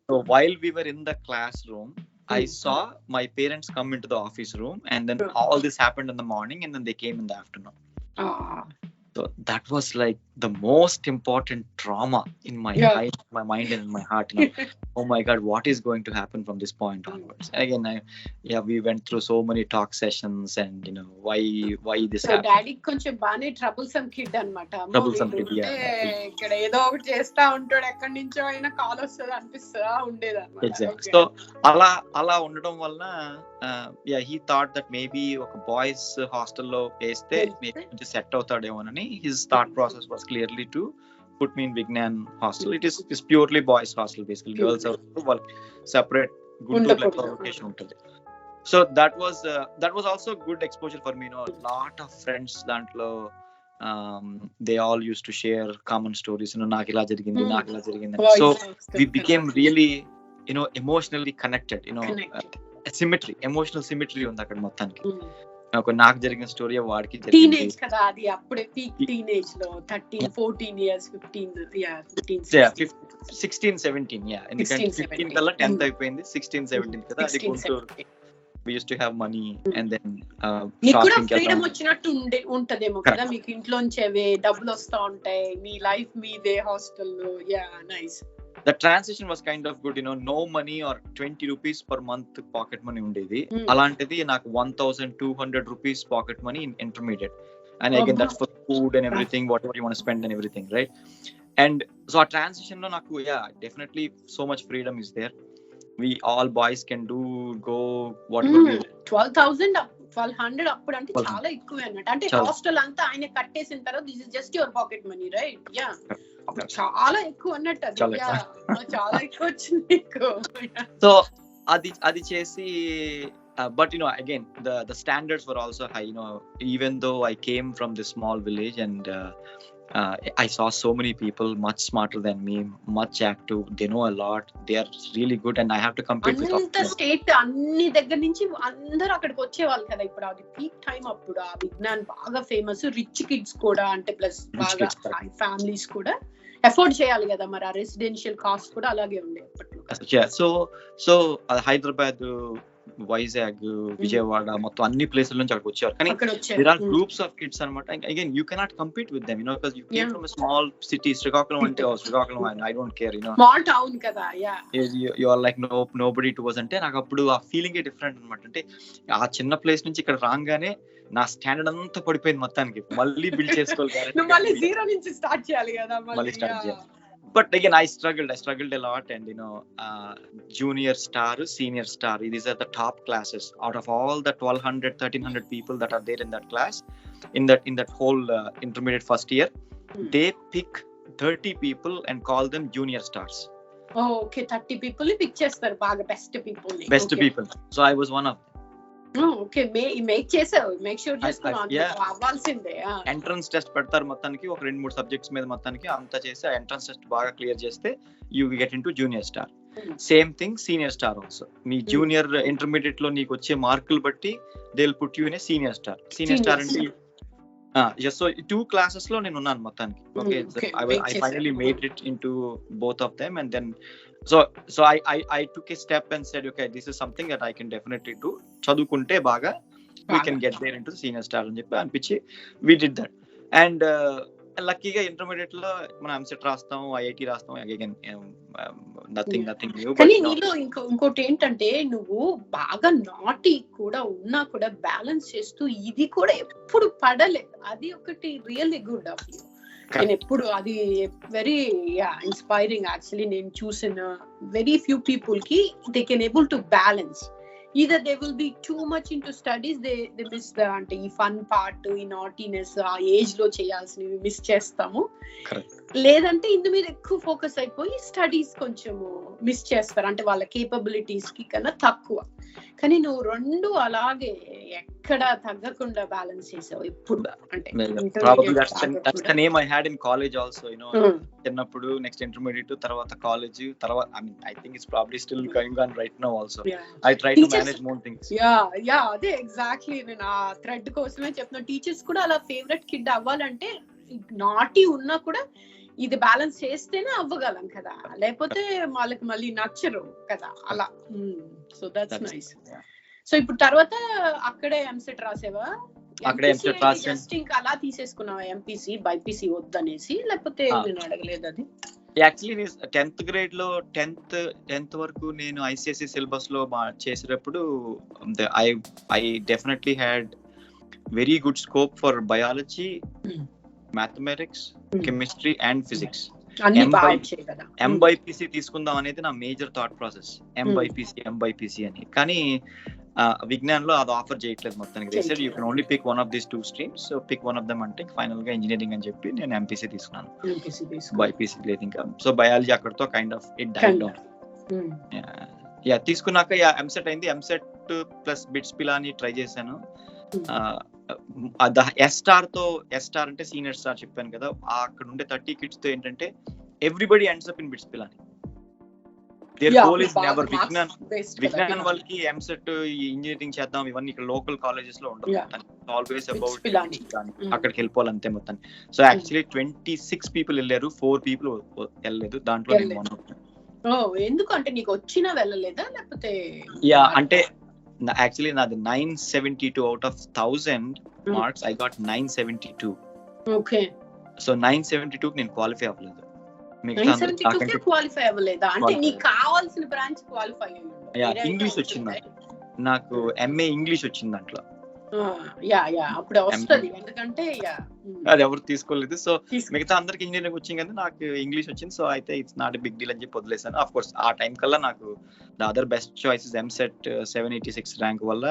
Speaker 2: So while we were in the classroom, I saw my parents come into the office room, and then all this happened in the morning, and then they came in the afternoon. So that was like the most important trauma in my my mind and in my heart. Oh my God, what is going to happen from this point onwards? And again, we went through so many talk sessions, and why this
Speaker 1: so
Speaker 2: happened.
Speaker 1: Daddy కొంచెం బానే troublesome kid అన్నమాట.
Speaker 2: Troublesome kid,
Speaker 1: ఇక్కడ ఏదో ఒకటి చేస్తా ఉంటాడు, ఎక్కడి నుంచో అయినా కాల్ వస్తుంది అనిపిస్తా ఉండేది అన్నమాట.
Speaker 2: Exactly. So అలా ఉండడం వల్ల he thought that maybe ఒక బాయ్స్ హాస్టల్లో వేస్తే maybe కొంచెం set అవుతాడేమోనని. His thought process was clearly to put me in Vignan hostel. It is purely boys hostel basically. Girls are separate Guntur location ఉంటుంది. So that was also good exposure for me. A lot of friends దాంట్లో they all used to share common stories. నాకు ఇలా జరిగింది. So we became really emotionally connected. Emotional symmetry ఉంది అక్కడ మొత్తానికి. నాకు జరిగిన స్టోరీ వాడికి
Speaker 1: టీనేజ్ కదా, అది అప్పుడే పీక్ టీనేజ్ లో 13 14 ఇయర్స్ 15
Speaker 2: 16 17 ఎందుకంటే 15 కల్లా 10th అయిపోయింది, 16 17 కదా. అది Guntur. We used to have money, and then
Speaker 1: మీకు కూడా ఫ్రీడమ్ వచ్చినట్టు ఉంటదేమో కదా, మీకు ఇంట్లోంచి అవే డబ్బులు వస్తా ఉంటాయి, మీ లైఫ్ మీదే హాస్టల్లో. Nice.
Speaker 2: The transition was kind of good, no money or 20 rupees per month pocket money ఉండేది. అలాంటిది నాకు 1200 rupees pocket money in intermediate, and again that's for food and everything, whatever you want to spend and everything, right? And so a transition lo naku definitely so much freedom is there. We all boys can go whatever we
Speaker 1: 1200 అప్పుడు అంటే చాలా ఎక్కువ అన్నమాట. అంటే hostel అంతా ఆయన కట్టేసిన తర్వాత this is just your pocket money, right? చాలా ఎక్కువ అన్నట్టు. చాలా ఎక్కువ వచ్చింది.
Speaker 2: సో అది చేసి but again the standards were also high. Even though I came from this small village, and I saw so many people much smarter than me, much active, they know a lot, they are really good, and I have to compete with
Speaker 1: అంత state అన్ని దగ్గర నుంచి అందరూ అక్కడికి వచ్చేవాళ్ళు కదా. ఇప్పుడు అది పీక్ టైం, అప్పుడు ఆ విజ్ఞాన్ బాగా ఫేమస్. రిచ్ కిడ్స్ కూడా, అంటే ప్లస్ బాగా ఫ్యామిలీస్ కూడా ఎఫోర్డ్ చేయాలి కదా, మరి ఆ రెసిడెన్షియల్ కాస్ట్ కూడా అలాగే ఉండే అప్పట్లో.
Speaker 2: సో హైదరాబాద్, వైజాగ్, విజయవాడ మొత్తం అన్ని ప్లేసుల నుంచి అక్కడికి వచ్చారు. కానీ there are groups of kids అన్నమాట. Again, you cannot compete with them, because you came from a small city. Srikakulam అంటే Srikakulam, I don't care,
Speaker 1: small town కదా.
Speaker 2: You are like nobody to us. అంటే నాకు అప్పుడు ఆ feeling different అన్నమాట. అంటే ఆ చిన్న ప్లేస్ నుంచి ఇక్కడ రాగానే నా స్టాండర్డ్ అంతా పడిపోయింది మొత్తానికి. మళ్ళీ బిల్డ్ చేసుకోవాలి,
Speaker 1: మళ్ళీ జీరో నుంచి స్టార్ట్ చేయాలి కదా,
Speaker 2: మళ్ళీ స్టార్ట్ చేయాలి. But again, I struggled a lot, and junior star, senior star, these are the top classes. Out of all the 1200 1300 people that are there in that class, in that whole intermediate first year, they pick 30 people and call them junior stars.
Speaker 1: Oh, okay. 30 people ni pick chestaru baga best people.
Speaker 2: So I was one of them.
Speaker 1: Okay. Make చేసావు, make sure చేసుకున్నావు, అవ్వాల్సిందే.
Speaker 2: Entrance test పెడతారు మొత్తానికి, ఒక 2-3 subjects మీద మొత్తానికి అంతా చేసి ఎంట్రన్స్ టెస్ట్ బాగా క్లియర్ చేస్తే you get into junior star. Same thing senior star also. Me junior intermediate లో నీకు వచ్చే మార్కులు బట్టి they will put you in a senior star. Senior star అంటే సో 2 classes లో నేను ఉన్నాను మొత్తానికి. Okay, I finally made it into both of them, and then so I took a step and said, okay, this is something that I can definitely do. చదువుకుంటే బాగా we can get there into the senior star అని చెప్పి అనిపించి we did that. And లక్కీగా intermediate లో మనం ఎంసెట్ రాస్తాం, IIT రాస్తాం, అగైన్ నథింగ్ న్యూ.
Speaker 1: కానీ నీలో ఇంకోటి ఏంటంటే, నువ్వు బాగా నాటి కూడా ఉన్నా కూడా బ్యాలెన్స్ చేస్తూ ఇది కూడా ఎప్పుడు పడలేదు. అది ఒకటి రియల్లీ గుడ్ ఆఫ్ యూ. నేను ఎప్పుడు అది వెరీ ఇన్స్పైరింగ్ యాక్చువల్లీ. నేను చూసిన వెరీ ఫ్యూ పీపుల్ కి they can able to balance. Either they will be too much into studies, they miss the ante ee fun part, ee naughtiness, aa age lo cheyalsinivi miss chestamu. ledante indu మీద ఎక్కువ focus అయిపోయి studies కొంచెం miss చేస్తారు, అంటే వాళ్ళ capabilities కి కన్నా తక్కువ. కానీ నువ్వు రెండు అలాగే ఎక్కడ తగ్గకుండా బ్యాలెన్స్ చేసావు ఇప్పుడు? అంటే
Speaker 2: Probably that's the name I had in college also, చిన్నప్పుడు, నెక్స్ట్ ఇంటర్మీడియట్, తర్వాత కాలేజ్, తర్వాత I think it's probably still going on right now also. I try to manage more things.
Speaker 1: అదే ఎగ్జాక్ట్లీ నేను ఆ థ్రెడ్ కోసమే చెప్తున్నా. టీచర్స్ కూడా అలా ఫేవరెట్ కిడ్ అవ్వాలంటే నాటి ఉన్నా కూడా ఇది బ్యాలెన్స్ చేస్తేనే అవ్వగలం కదా, లేకపోతే వాళ్ళకి మళ్ళీ నచ్చరు కదా అలా. So that's nice. సో ఇప్పుడు తర్వాత అక్కడే ఎంసెట్ రాసేవా?
Speaker 2: అక్కడే ఎంసెట్ రాసాను.
Speaker 1: జస్ట్ ఇంకా అలా తీసేసుకున్నావా ఎంపీసీ బైపీసీ వద్దనేసి, లేకపోతే నేను అడగలేదు అది?
Speaker 2: యాక్చువల్లీ 10th grade లో 10th వరకు నేను ఐసిఎస్సి సిలబస్ లో చేసేటప్పుడు I definitely had very good scope for biology, mathematics, chemistry and physics. MBiPC తీసుకుందాం అనేది నా మేజర్ థాట్ ప్రాసెస్, ఎంబైపీసీ అని. కానీ విజ్ఞాన్ లో అది ఆఫర్ చేయట్లేదు మొత్తానికి. They said you can only pick one of these 2 streams, so pick one of them అంటే ఫైనల్ గా ఇంజనీరింగ్ అని చెప్పి నేను ఎంపీసీ తీసుకున్నాను. బైపీసీ లేదు ఇంకా. సో బయాలజీ అక్కడతో kind of it died down. తీసుకున్నాక ఎంసెట్ అయింది. EAMCET plus BITS Pilani try చేశాను. ఎస్టార్ అంటే సీనియర్ స్టార్ చెప్పాను కదా, అక్కడ ఉండే 30 kids తో ఏంటంటే everybody ends up in BITS Pilani. Their goal is never Vignan వాళ్ళకి ఎంసెట్ ఇంజనీరింగ్ చేద్దాం ఇవన్నీ ఇక్కడ లోకల్ కాలేజెస్ లో ఉండదు. ఆల్వేస్ అబౌట్ అక్కడికి వెళ్ళిపోవాలంతే మొత్తం. సో యాక్చువల్లీ 26 people వెళ్ళారు, 4 people వెళ్ళలేదు. దాంట్లో
Speaker 1: ఎందుకంటే నీకు వచ్చినా వెళ్ళలేదా లేకపోతే?
Speaker 2: అంటే యాక్చువల్లీ నాది 972 out of 1000 marks. I got 972.
Speaker 1: Okay.
Speaker 2: So 972 నేను క్వాలిఫై అవ్వలేదు.
Speaker 1: క్వాలిఫై అవ్వలేదా? అంటే నీకు కావాల్సిన బ్రాంచ్ క్వాలిఫై అయ్యింది.
Speaker 2: ఇంగ్లీష్ వచ్చింది నాకు, ఎంఏ ఇంగ్లీష్ వచ్చింది దాంట్లో.
Speaker 1: అప్పుడు వస్తుంది, ఎందుకంటే
Speaker 2: అది ఎవరు తీసుకోలేదు. సో మిగతా అందరికి ఇంజనీరింగ్ వచ్చింది కదా, నాకు ఇంగ్లీష్ వచ్చింది. సో అయితే it's not a big deal అని చెప్పి వదిలేసాను. ఆఫ్ కోర్స్ ఆ టైం కల్లా నాకు the other best choices EAMCET 786 rank వల్ల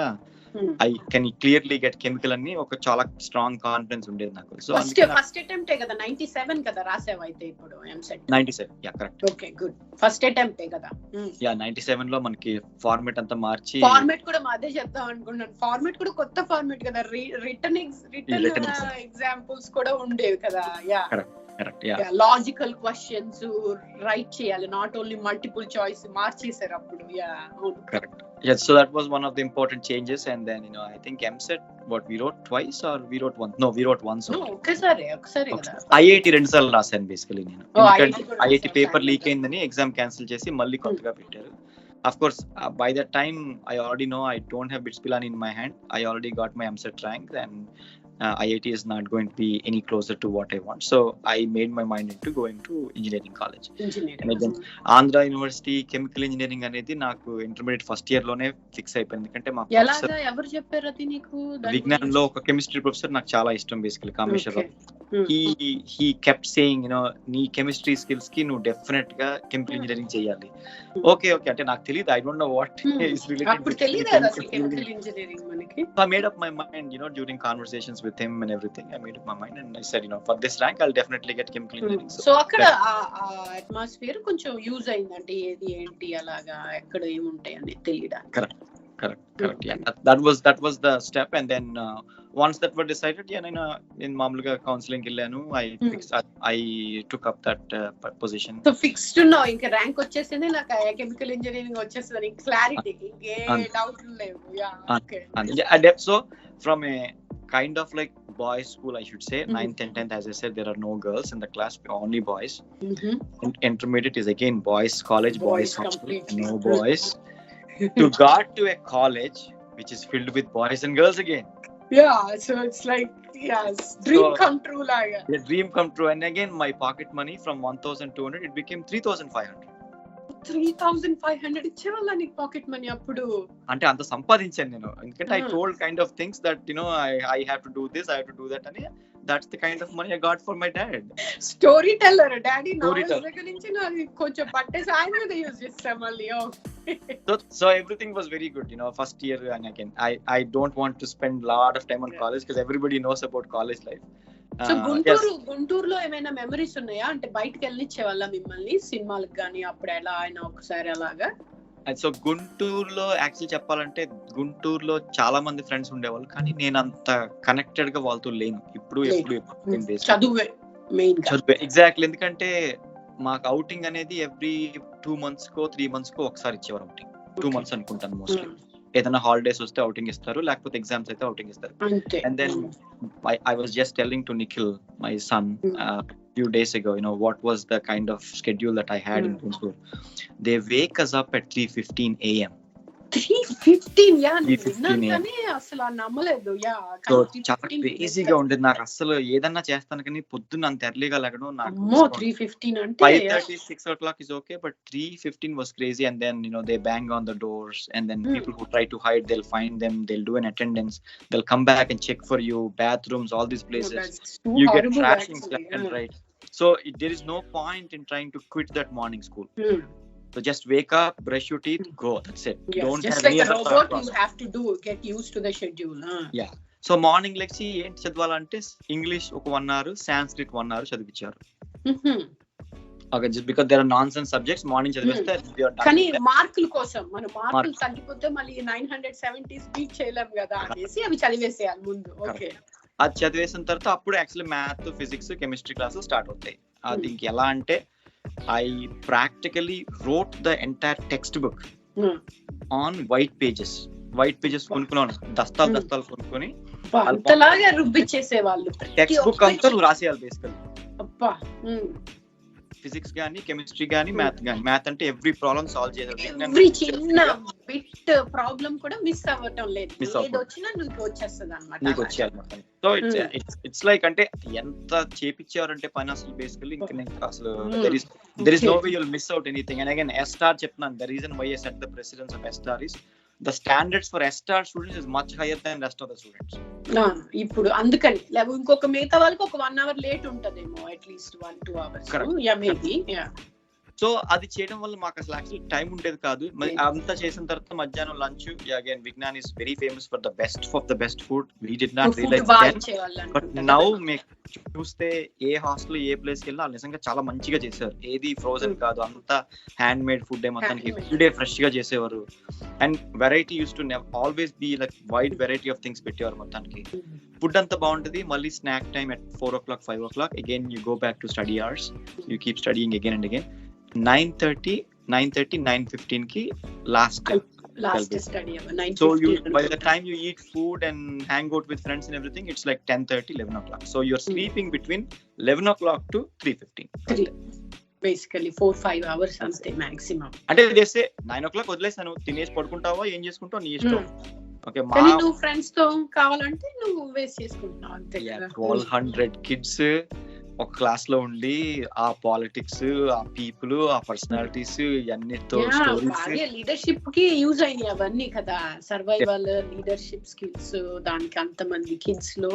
Speaker 2: I can clearly get chemical అని ఒక చాలా స్ట్రాంగ్ కాన్ఫిడెన్స్ ఉండేది నాకు. సో
Speaker 1: ఫస్ట్ అటెంప్ట్ కదా 97 కదా రాసావు అయితే ఇప్పుడు EAMCET?
Speaker 2: 97 correct.
Speaker 1: Okay good. First attempt కదా?
Speaker 2: 97 లో మనకి ఫార్మాట్ అంతా మార్చి,
Speaker 1: ఫార్మాట్ కూడా అదే చెప్తాం అనుకున్నాను. ఫార్మాట్ కూడా కొత్త ఫార్మాట్ కదా, రిటర్న్ ఎగ్జాంపుల్స్ కూడా ఉండేవి కదా. లాజికల్ క్వశ్చన్స్ రైట్ చేయాలి, నాట్ ఓన్లీ మల్టిపుల్ చాయిస్ మార్చేసారు అప్పుడు.
Speaker 2: Correct. Yes, so that was one of the important changes. And then I think MSET, what we wrote twice or we wrote once? No, we wrote once only.
Speaker 1: ఒకసారి కదా.
Speaker 2: IIT రెండు సార్లు రాశాను basically నేను. IIT paper leak అయిందని exam cancel చేసి మళ్ళీ కొత్తగా పెట్టారు. Of course, by that time I already know I don't have bits pilani in my hand. I already got my MSET rank and IIT is not going to be any closer to what I want. So I made my mind into going to engineering college. And again, Andhra University chemical engineering అనేది నాకు intermediate first year లోనే fix అయిపోయింది. ఎందుకంటే మా
Speaker 1: professor ఎవరు చెప్పారు అది నీకు?
Speaker 2: విజ్ఞాన్ లో ఒక కెమిస్ట్రీ ప్రొఫెసర్ నాకు చాలా ఇష్టం basically, Kameswara Rao. he kept saying నీ కెమిస్ట్రీ స్కిల్స్ కి నువ్వు డెఫినెట్ గా కెమికల్ ఇంజనీరింగ్ చేయాలి. ఓకే అంటే నాకు తెలియదు, I don't know what is related
Speaker 1: chemical engineering మనకి.
Speaker 2: I made up my mind during conversations with him and everything. I made up my mind and I said for this rank I'll definitely get chemical engineering.
Speaker 1: So అక్కడ atmosphere కొంచెం use అయిందంటే ఏది ఏంటి అలాగా ఎక్కడ ఏముంటాయి అని తెలియడానికి.
Speaker 2: correct yeah, that was the step. And then once that were decided, in మామూలుగా కౌన్సిలింగ్ వెళ్ళాను. I took up that position.
Speaker 1: So fixed now ఇంకా ర్యాంక్ వచ్చేసింది, నాకు కెమికల్ ఇంజనీరింగ్ వచ్చేసింది, క్లారిటీ, ఇంకే డౌట్ లేవు.
Speaker 2: So from a kind of like boys school, I should say, 9th and 10th, as I said, there are no girls in the class, only boys. Intermediate is again boys college, boys hostel, no boys. To got to a college which is filled with boys and girls again.
Speaker 1: So it's like dream come true laga.
Speaker 2: Yeah, dream come true. And again my pocket money from 1200 it became 3500.
Speaker 1: 3500 ఇచ్చేవాళ్ళ నీకు pocket money అప్పుడు?
Speaker 2: అంటే అంత సంపాదించాను నేను, ఎందుకంటే I told kind of things that I have to do this, I have to do that అని. That's the kind of money I got for my dad.
Speaker 1: Story teller daddy. Knowledge దగ్గర నుంచి నాకు కొంచెం పట్టేసి ఆయన మీద యూజ్ చేస్తాం మళ్ళీ.
Speaker 2: So everything was very good, first year. And again I don't want to spend lot of time on college because everybody knows about college life.
Speaker 1: So గుంటూరులో ఏమైనా మెమరీస్ ఉన్నాయా? అంటే బయటకు వెళ్ళనిచ్చే వాళ్ళ మిమ్మల్ని సినిమాలకు గానీ అప్పుడు ఎలా అయినా ఒకసారి అలాగా?
Speaker 2: సో గుంటూరులో యాక్చువల్లీ చెప్పాలంటే గుంటూరులో చాలా మంది ఫ్రెండ్స్ ఉండేవాళ్ళు, కానీ నేను అంత కనెక్టెడ్ గా వాళ్ళతో లేను. ఇప్పుడు
Speaker 1: చదువే మెయిన్
Speaker 2: ఎగ్జాక్ట్లీ. ఎందుకంటే మాకు అవుటింగ్ అనేది ఎవ్రీ 2 months కో 3 months కో ఒకసారి ఇచ్చేవారు అవుటింగ్. 2 months అనుకుంటాను మోస్ట్లీ. ఏదైనా హాలిడేస్ వస్తే అవుటింగ్ ఇస్తారు, లేకపోతే ఎగ్జామ్స్ అయితే అవుటింగ్ ఇస్తారు. And then I was just telling to Nikhil, my son, few days ago, what was the kind of schedule that I had in Guntur. They wake us up at 3:15 a.m.
Speaker 1: 3:15 విన్నాకనే అసలు నమ్మలేదు.
Speaker 2: చాలా క్రేజీగా ఉండేది నాకు. అసలు ఏదన్నా చేస్తాను కానీ పొద్దున్న అంత ఎర్లీగా లేగడం నాకు
Speaker 1: 3:15 అంటే
Speaker 2: 5:30 6 o'clock is okay, but 3:15 was crazy. And then they bang on the doors, and then people who try to hide, they'll find them, they'll do an attendance, they'll come back and check for you, bathrooms, all these places. You get trashing left and right. So there is no point in trying to quit that morning school. So just wake up, brush your teeth, go. That's it.
Speaker 1: Don't just have like a robot, you have to get used to the schedule.
Speaker 2: Yeah. So morning లెక్చి ఏంటి చదవాలంటే English ఒక 1 hour, Sanskrit 1 hour చదివించారు. Okay, just because there are nonsense subjects, morning చదివిస్తే
Speaker 1: కానీ మార్కుల కోసం మన మార్కులు తగ్గిపోతే మళ్ళీ 970s బీట్ చేయలేం కదా అనేసి అవి చదివేసేయాలి ముందు. ఓకే,
Speaker 2: అది చదివేసిన తర్వాత అప్పుడు యాక్చువల్లీ మ్యాథ్, ఫిజిక్స్, కెమిస్ట్రీ క్లాసులు స్టార్ట్ అవుతాయి. అది ఇంకెలా అంటే I practically wrote the entire textbook on white pages. కొనుక్కున్నాను, దస్తాలు కొనుక్కొని
Speaker 1: అంతలాగా రుబ్బిచ్చేసేవాళ్ళు.
Speaker 2: టెక్స్ట్ బుక్ అంతా నువ్వు రాసేయాలి బేసికల్లీ. ఫిజిక్స్ గానీ, కెమిస్ట్రీ గానీ, మ్యాథ్ అంటే ఎవ్రీ ప్రాబ్లమ్ సాల్వ్ చేయాలి.
Speaker 1: ఎవ్రీ చిన్న బిట్ ప్రాబ్లం కూడా మిస్ అవ్వటం లేదు, ఏది వచ్చినా నీకు వచ్చేస్తుంది అన్నమాట.
Speaker 2: నీకు వచ్చేయాలి మొత్తం. సో ఇట్స్ లైక్ అంటే ఎంత చేపించారంటే పని అసలు బేసికల్లీ ఇంకా అసలు there is no way you'll miss out anything. And again, S-star చెప్తున్నాను, the reason why I set the precedence of S-star is the standards for S-star students is much higher than rest of the students.
Speaker 1: ఇప్పుడు అందుకని ఇంకొక మిగతా వాళ్ళకి ఒక 1 hour late ఉంటదేమో, at least 1-2 hours. Yeah, maybe. Yeah.
Speaker 2: So అది చేయడం వల్ల మాకు అసలు యాక్చువల్లీ టైం ఉండేది కాదు. అంతా చేసిన తర్వాత మధ్యాహ్నం lunch. Again Vignan is very famous for the best food. We did not realise then, but now మీకు చూస్తే ఏ హాస్టల్ ఏ ప్లేస్ కి వెళ్ళినా నిజంగా చాలా మంచిగా చేశారు. ఏది ఫ్రోజన్ కాదు, అంతా హ్యాండ్ మేడ్ ఫుడ్. మొత్తానికి ఎవ్రీడే ఫ్రెష్ గా చేసేవారు. And variety use to always be like wide variety of things పెట్టేవారు. మొత్తానికి ఫుడ్ అంతా బాగుంటది. మళ్ళీ snack time at 4 o'clock 5 o'clock again you go back to study hours. You keep studying again and again. 9:30 9:15 ki last
Speaker 1: study hour.
Speaker 2: So by the time you eat food and hang out with friends and everything, it's like 10:30 11 o'clock. So you're sleeping between 11 o'clock to 3:15.
Speaker 1: Basically 4-5 hours ante maximum.
Speaker 2: అంటే చేస్తే 9 o'clock వదిలేసాను, తినేసి పడుకుంటావా, ఏం చేసుకుంటావు నీ ఇష్టం. Okay,
Speaker 1: కానీ నువ్వు ఫ్రెండ్స్ తో కావాలంటే నువ్వు వేస్ట్ చేసుకుంటున్నావు అంతే కదా.
Speaker 2: 1200 kids ఒక క్లాస్ లో ఉండి ఆ పాలిటిక్స్, ఆ పీపుల్, ఆ పర్సనాలిటీస్ ఇవన్నీతో స్టోరీస్.
Speaker 1: లీడర్షిప్ కి యూజ్ అయినాయి అవన్నీ కదా, సర్వైవల్ లీడర్షిప్ స్కిల్స్ దానికి అంతమంది కిడ్స్ లో.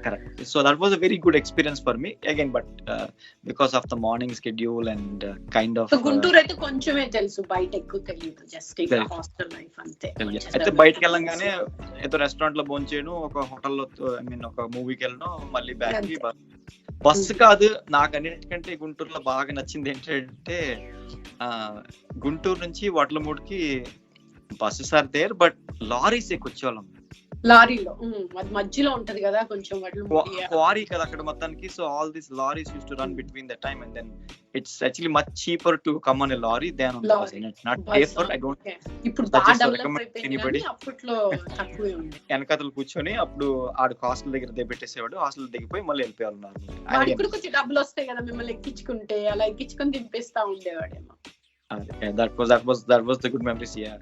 Speaker 2: Correct. So that was a very good experience for me again, but because of the morning schedule and kind of.
Speaker 1: So Guntur అయితే కొంచెమే తెలుసు, బయట ఎక్కువ తెలియదు, జస్ట్ ఇక హాస్టల్ లైఫ్ అంతే.
Speaker 2: అయితే బయటకి వెళ్ళంగానే ఏదో రెస్టారెంట్ లో భోజనం చేయను, ఒక హోటల్లో ఒక మూవీకి వెళ్ళను, మళ్ళీ బ్యాక్ కి బస్సు కాదు. నాకు అన్నిటికంటే గుంటూరులో బాగా నచ్చింది ఏంటంటే గుంటూరు నుంచి వడ్లమూడికి buses are there, but lorries ఎక్కొచ్చేవాళ్ళం.
Speaker 1: లారీలో అది మధ్యలో ఉంటది కదా కొంచెం
Speaker 2: క్వారీ కదా అక్కడ మొత్తానికి. So all these lorries use to run between the time, and then it's actually much cheaper to come on a lorry then on the bus. It's not safer. I don't
Speaker 1: ఇప్పుడు అప్పట్లో తక్కువే ఉంది.
Speaker 2: వెనకతలు కూర్చొని అప్పుడు ఆడు హాస్టల్ దగ్గర దిగబెట్టేసేవాడు, hostel దిగిపోయి మళ్ళీ వెళ్ళిపోయారు.
Speaker 1: ఇప్పుడు కొంచెం డబ్బులు వస్తాయి కదా మిమ్మల్ని ఎక్కించుకుంటే, అలా ఎక్కించుకొని దింపేస్తా ఉండేవాడేమో.
Speaker 2: That was the good memories. Yeah.